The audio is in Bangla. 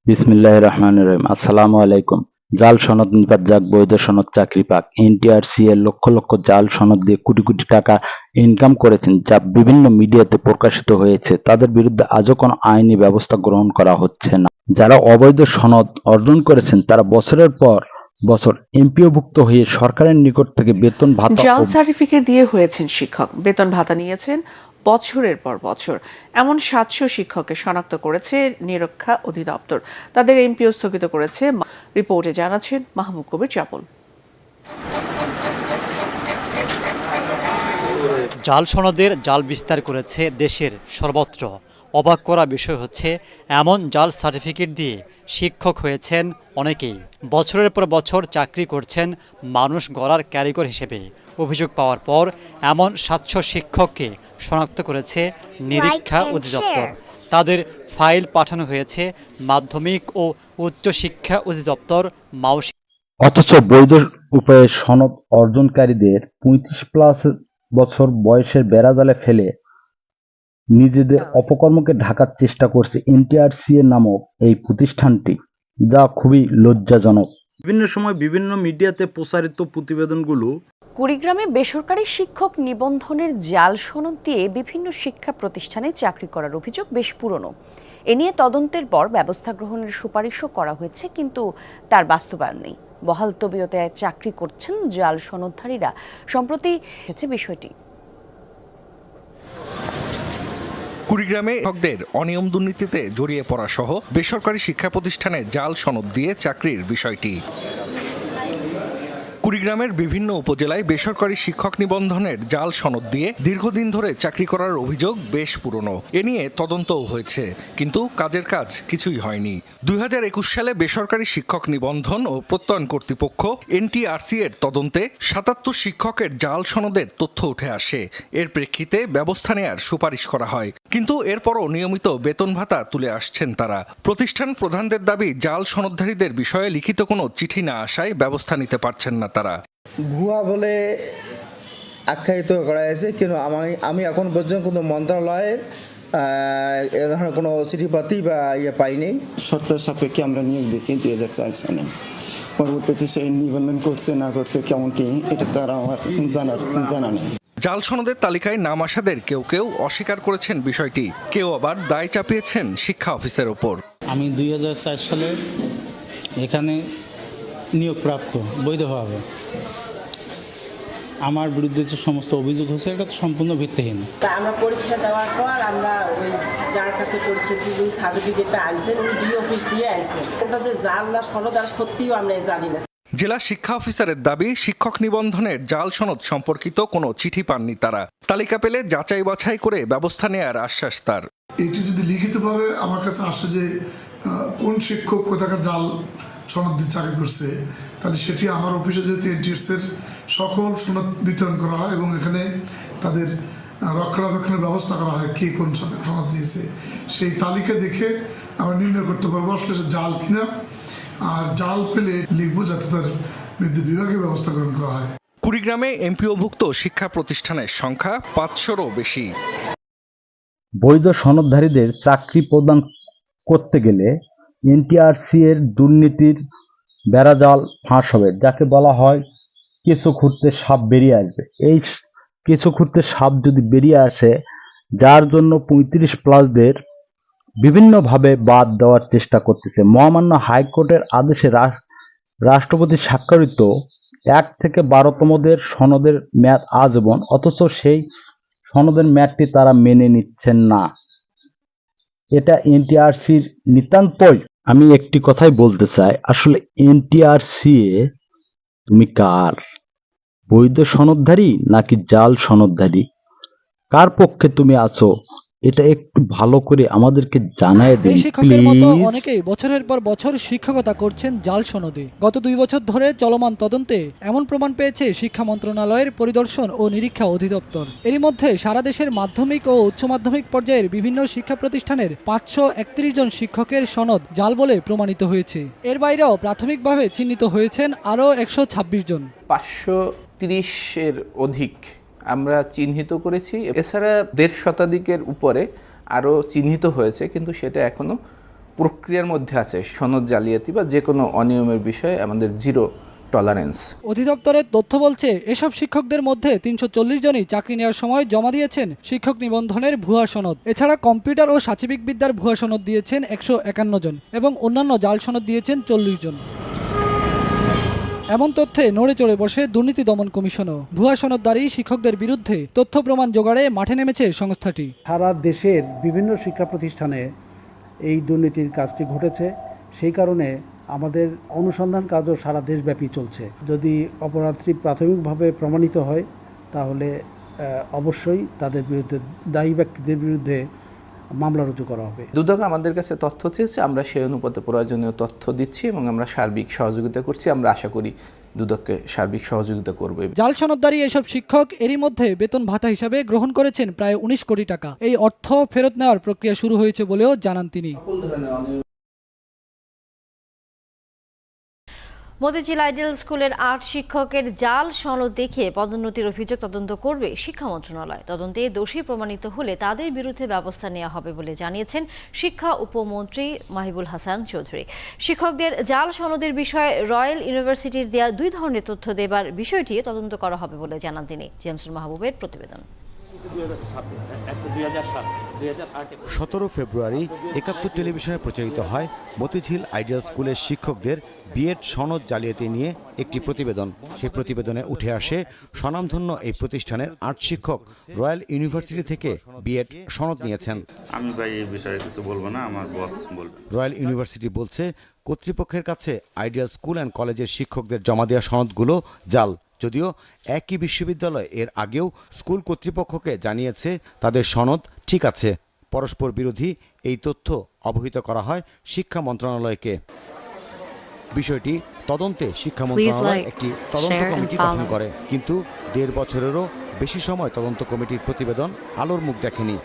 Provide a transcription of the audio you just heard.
বিসমিল্লাহির রহমানির রহিম। আসসালামু আলাইকুম। জাল সনদ নিপাত যাক, বৈধ সনদ চাকরি পাক। এনটিআরসি এর লক্ষ লক্ষ জাল সনদ দিয়ে কোটি কোটি টাকা ইনকাম করেছেন, যা বিভিন্ন মিডিয়াতে প্রকাশিত হয়েছে। তাদের বিরুদ্ধে আজও কোনো আইনি ব্যবস্থা গ্রহণ করা হচ্ছে না। যারা অবৈধ সনদ অর্জন করেছেন তারা বছরের পর বছর এমপিওভুক্ত হয়ে সরকারের নিকট থেকে বেতন ভাতা জাল সার্টিফিকেট দিয়ে হয়েছেন শিক্ষক, বেতন ভাতা নিয়েছেন বছরের পর বছর। এমন 700 শিক্ষককে শনাক্ত করেছে নিরীক্ষা অধিদপ্তর। তাদের এমপিও স্থগিত করেছে। রিপোর্টে জানাচ্ছেন মাহবুব কবির চাপল। জাল সনদের জাল বিস্তার করেছে দেশের সর্বত্র। অবাক করা বিষয় হচ্ছে, এমন জাল সার্টিফিকেট দিয়ে শিক্ষক হয়েছেন অনেকেই। বছরের পর বছর চাকরি করছেন মানুষ গড়ার কারিগর হিসেবে। অভিযোগ পাওয়ার পর এমন 700 শিক্ষককে শনাক্ত করেছে নিরীক্ষা অধিদপ্তর। তাদের ফাইল পাঠানো হয়েছে মাধ্যমিক ও উচ্চশিক্ষা অধিদপ্তর মাউসি। অথচ বৈধ উপায়ে সনদ অর্জনকারীদের 35+ বছর বয়সের বেড়াজালে ফেলে নিজেদের অপকর্মকে ঢাকার চেষ্টা করছে এনটিআরসি নামক এই প্রতিষ্ঠানটি, যা খুবই লজ্জাজনক। বিভিন্ন সময় বিভিন্ন মিডিয়াতে প্রচারিত প্রতিবেদনগুলো কুড়িগ্রামে বেসরকারি শিক্ষক নিবন্ধনের জাল সনদ দিয়ে বিভিন্ন শিক্ষা প্রতিষ্ঠানে চাকরি করার অভিযোগ বেশ পুরনো। এ নিয়ে তদন্তের পর ব্যবস্থা গ্রহণের সুপারিশও করা হয়েছে, কিন্তু তার বাস্তবায়ন নেই। বহাল তবিয়তে চাকরি করছেন জাল সনদধারীরা। সম্প্রতি হয়েছে বিষয়টি। কুড়িগ্রামে শিক্ষকদের অনিয়ম দুর্নীতিতে জড়িয়ে পড়া সহ বেসরকারি শিক্ষা প্রতিষ্ঠানে জাল সনদ দিয়ে চাকরির বিষয়টি। কুড়িগ্রামের বিভিন্ন উপজেলায় বেসরকারি শিক্ষক নিবন্ধনের জাল সনদ দিয়ে দীর্ঘদিন ধরে চাকরি করার অভিযোগ বেশ পুরনো। এ নিয়ে তদন্তও হয়েছে, কিন্তু কাজের কাজ কিছুই হয়নি। 2021 সালে বেসরকারি শিক্ষক নিবন্ধন ও প্রত্যয়ন কর্তৃপক্ষ এনটিআরসি এর তদন্তে 77 শিক্ষকের জাল সনদের তথ্য উঠে আসে। এর প্রেক্ষিতে ব্যবস্থা নেয়ার সুপারিশ করা হয়, কিন্তু এরপরও নিয়মিত বেতন ভাতা তুলে আসছেন তারা। প্রতিষ্ঠান প্রধানদের দাবি, জাল সনদধারীদের বিষয়ে লিখিত কোনো চিঠি না আসায় ব্যবস্থা নিতে পারছেন না তারা। ভুয়া বলে আখ্যায়িত করা হয়েছে, কিন্তু আমি এখন পর্যন্ত কোনো মন্ত্রণালয়ের এ ধরনের কোনো চিঠিপাতি বা পাইনি। শর্ত সাপেক্ষে আমরা নিয়োগ দিয়েছি 2004 সালে। পরবর্তীতে সেই নিবন্ধন করছে না করছে কেমন কি, এটা তারা আমার জানা নেই। জাল সনদের তালিকায় নাম আসাদের কেউ কেউ অস্বীকার করেছেন বিষয়টি, কেউ আবার দায় চাপিয়েছেন শিক্ষা অফিসের ওপর। আমি 2004 সালে এখানে নিয়োগপ্রাপ্ত বৈধভাবে। আমার বিরুদ্ধে যে সমস্ত অভিযোগ হয়েছে এটা তো সম্পূর্ণ ভিত্তিহীন। আমরা পরীক্ষা দেওয়ার পর আমরা ওই যার কাছে পরীক্ষা ওই সার্টিফিকেটটা আনছেন, উনি ডি অফিস দিয়ে আনছেন। ওটা যে জাল না সনদ আর সত্যিও আমরা জানি না। জেলা শিক্ষা অফিসারের দাবি, শিক্ষক নিবন্ধনের জাল সনদ সম্পর্কিত কোনো চিঠি পাননি তারা। তালিকা পেলে যাচাই বাছাই করে ব্যবস্থা নেয়ার আশ্বাস তার। এটি যদি লিখিতভাবে আমার কাছে আসে যে কোন শিক্ষক কোথাকার জাল সনদ দিয়ে চাকরি করছে, তাহলে সেটি আমার অফিসে যেহেতু এনটিএসের সকল সনদ বিতরণ করা হয় এবং এখানে তাদের রক্ষণাবেক্ষণের ব্যবস্থা করা হয়, কে কোন সনদ দিয়েছে সেই তালিকা দেখে আমরা নির্ণয় করতে পারবো আসলে জাল কিনা। আর জাল পেলে লিখবো যাতে তার বিরুদ্ধে বিভাগীয় ব্যবস্থা গ্রহণ করা হয়। কুড়িগ্রামে এমপিওভুক্ত শিক্ষা প্রতিষ্ঠানের সংখ্যা 500-রও বেশি। বৈধ সনদধারীদের চাকরি প্রদান করতে গেলে এনটিআরসি এর দুর্নীতির বেড়াজাল ফাঁস হবে, যাকে বলা হয় কেঁচো খুঁড়তে সাপ বেরিয়ে আসবে। এই কেঁচো খুঁড়তে সাপ যদি বেরিয়ে আসে, যার জন্য 35+দের বিভিন্নভাবে বাদ দেওয়ার চেষ্টা করতেছে। মহামান্য হাইকোর্টের আদেশে রাষ্ট্রপতি স্বাক্ষরিত 1 থেকে 12তমদের সনদের মেয়াদ আজীবন, অথচ সেই সনদের মেয়াদটি তারা মেনে নিচ্ছেন না। এটা এনটিআরসির নিতান্তই। আমি একটি কথাই বলতে চাই, আসলে এনটিআরসি তুমি কার? বৈধ সনদধারী নাকি জাল সনদধারী? কার পক্ষে তুমি আছো? এটা একটু ভালো করে আমাদেরকে জানায় দিন শিক্ষকের মতো প্লিজ। অনেকেই বছরের পর বছর শিক্ষকতা করছেন জাল সনদে। গত 2 বছর ধরে চলমান তদন্তে এমন প্রমাণ পেয়েছে শিক্ষা মন্ত্রণালয়ের পরিদর্শন ও নিরীক্ষা অধিদপ্তর। এরই মধ্যে সারা দেশের মাধ্যমিক ও উচ্চ মাধ্যমিক পর্যায়ের বিভিন্ন শিক্ষা প্রতিষ্ঠানের 531 জন শিক্ষকের সনদ জাল বলে প্রমাণিত হয়েছে। এর বাইরেও প্রাথমিকভাবে চিহ্নিত হয়েছেন আরও 126 জন। 530-এর অধিক আমরা চিহ্নিত করেছি। এছাড়া 1.5 শতাধিকের উপরে আরও চিহ্নিত হয়েছে, কিন্তু সেটা এখনও প্রক্রিয়ার মধ্যে আছে সনদ জালিয়াতি বা যে কোনো অনিয়মের বিষয়ে আমাদের জিরো টলারেন্স। অধিদপ্তরের তথ্য বলছে এসব শিক্ষকদের মধ্যে ৩৪০ জনই চাকরি নেওয়ার সময় জমা দিয়েছেন শিক্ষক নিবন্ধনের ভুয়া সনদ। এছাড়া কম্পিউটার ও সচিবিক বিদ্যার ভুয়া সনদ দিয়েছেন ১৫১ জন এবং অন্যান্য জাল সনদ দিয়েছেন ৪০ জন। এমন তথ্যে নড়ে চড়ে বসে দুর্নীতি দমন কমিশনও। ভুয়া সনদদারী শিক্ষকদের বিরুদ্ধে তথ্য প্রমাণ জোগাড়ে মাঠে নেমেছে সংস্থাটি। সারা দেশের বিভিন্ন শিক্ষা প্রতিষ্ঠানে এই দুর্নীতির কাজটি ঘটেছে, সেই কারণে আমাদের অনুসন্ধান কাজও সারা দেশব্যাপী চলছে। যদি অপরাধটি প্রাথমিকভাবে প্রমাণিত হয় তাহলে অবশ্যই তাদের বিরুদ্ধে, দায়ী ব্যক্তিদের বিরুদ্ধে মামলা রুজু করা হবে। দুদক আমাদের কাছে তথ্য চেয়েছে, আমরা সেই অনুপাতে প্রয়োজনীয় তথ্য দিচ্ছি এবং আমরা সার্বিক সহযোগিতা করছি। আমরা আশা করি দুদককে সার্বিক সহযোগিতা করবে। জাল সনদদারী এসব শিক্ষক এরই মধ্যে বেতন ভাতা হিসাবে গ্রহণ করেছেন প্রায় ১৯ কোটি টাকা। এই অর্থ ফেরত নেওয়ার প্রক্রিয়া শুরু হয়েছে বলেও জানান তিনি। মতিঝিল আইডিয়াল স্কুলের ৮ শিক্ষকের জাল সনদ দেখে পদোন্নতির অভিযোগ তদন্ত করবে শিক্ষা মন্ত্রণালয়। তদন্তে দোষী প্রমাণিত হলে তাদের বিরুদ্ধে ব্যবস্থা নেওয়া হবে বলে জানিয়েছেন শিক্ষা উপমন্ত্রী মাহিবুল হাসান চৌধুরী। শিক্ষকদের জাল সনদের বিষয়ে রয়্যাল ইউনিভার্সিটির দেয়া ২ ধরনের তথ্য দেবার বিষয়টি তদন্ত করা হবে বলে জানান তিনি। জেমসুল মাহবুবের প্রতিবেদন। ১৭ ফেব্রুয়ারি ৭১ টেলিভিশনে প্রচারিত হয় মতিঝিল আইডিয়াল স্কুলের শিক্ষকদের বিএড সনদ জালিয়াতি নিয়ে একটি প্রতিবেদন। সেই প্রতিবেদনে উঠে আসে স্বনামধন্য এই প্রতিষ্ঠানের ৮ শিক্ষক রয়্যাল ইউনিভার্সিটি থেকে বিএড সনদ নিয়েছেন। আমি ভাই এই বিষয়ে কিছু বলবো না, আমার বস বলবে। রয়্যাল ইউনিভার্সিটি বলছে কর্তৃপক্ষের কাছে আইডিয়াল স্কুল অ্যান্ড কলেজের শিক্ষকদের জমা দেওয়া সনদগুলো জাল। যদিও একই বিশ্ববিদ্যালয় এর আগেও স্কুল কর্তৃপক্ষকে জানিয়েছে তাদের সনদ ঠিক আছে। পরস্পর বিরোধী এই তথ্য অবহিত করা হয় শিক্ষা মন্ত্রণালয়কে। বিষয়টি তদন্তে শিক্ষা মন্ত্রণালয় একটি তদন্ত কমিটি গঠন করে, কিন্তু ১.৫ বছরেরও বেশি সময় তদন্ত কমিটির প্রতিবেদন আলোর মুখ দেখেনি।